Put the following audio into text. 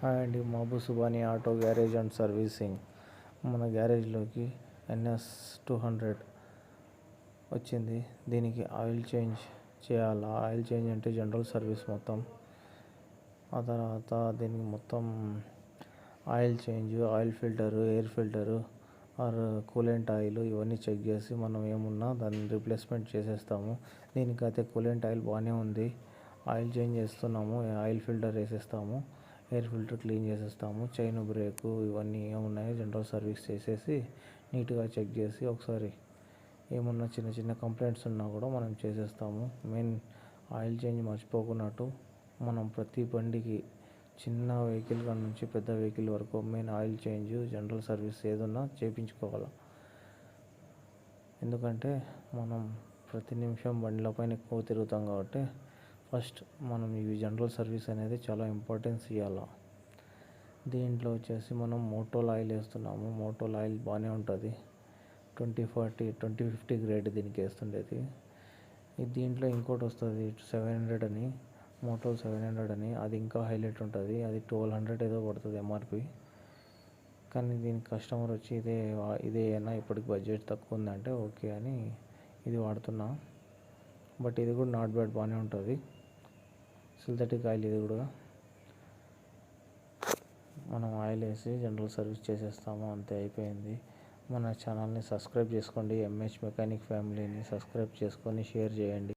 Hi అండి, Mabu Subani auto garage and servicing. మన గ్యారేజ్లోకి NS200 వచ్చింది. దీనికి ఆయిల్ చేంజ్ చేయాలా? ఆయిల్ చేంజ్ అంటే జనరల్ సర్వీస్ మొత్తం. ఆ తర్వాత దీనికి మొత్తం oil change, oil filter, air filter or coolant oil ఇవన్నీ చెక్ చేసి మనం ఏమున్నా దాన్ని రీప్లేస్మెంట్ చేసేస్తాము. దీనికైతే కూలెంట్ ఆయిల్ బాగానే ఉంది. ఆయిల్ చేంజ్ చేస్తున్నాము, ఆయిల్ ఫిల్టర్ వేసేస్తాము, ఎయిర్ ఫిల్టర్ క్లీన్ చేసేస్తాము, చైన్ బ్రేకు ఇవన్నీ ఏమున్నాయో జనరల్ సర్వీస్ చేసేసి నీట్గా చెక్ చేసి ఒకసారి ఏమున్నా చిన్న చిన్న కంప్లైంట్స్ ఉన్నా కూడా మనం చేసేస్తాము. మెయిన్ ఆయిల్ చేంజ్ మర్చిపోకున్నట్టు మనం ప్రతి బండికి చిన్న వెహికల్ కాడ నుంచి పెద్ద వెహికల్ వరకు main oil change general service ఏదన్నా చేయించుకోవాలి. ఎందుకంటే మనం ప్రతి నిమిషం బండిలపైన ఎక్కువ తిరుగుతాం కాబట్టి ఫస్ట్ మనం ఇవి జనరల్ సర్వీస్ అనేది చాలా ఇంపార్టెన్స్ ఇవ్వాలి. దీంట్లో వచ్చేసి మనం మోటోల్ ఆయిల్ వేస్తున్నాము. మోటోల్ ఆయిల్ బాగానే ఉంటుంది. 2040 2050 గ్రేడ్ దీనికి వేస్తుండేది. దీంట్లో ఇంకోటి వస్తుంది 700 అని, మోటోల్ 700 అని. అది ఇంకా హైలైట్ ఉంటుంది. అది 1200 ఏదో పడుతుంది MRP. కానీ దీనికి కస్టమర్ వచ్చి ఇదే అయినా ఇప్పటికి బడ్జెట్ తక్కువ ఉందంటే ఓకే అని ఇది వాడుతున్నా. బట్ ఇది కూడా నాట్ బ్యాడ్, బాగానే ఉంటుంది. సింథటిక్ ఆయిల్ ఇది కూడా. మనం ఆయిల్ వేసి జనరల్ సర్వీస్ చేసేస్తాము, అంతే, అయిపోయింది. మన ఛానల్ని సబ్స్క్రైబ్ చేసుకోండి. MH మెకానిక్ ఫ్యామిలీని సబ్స్క్రైబ్ చేసుకొని షేర్ చేయండి.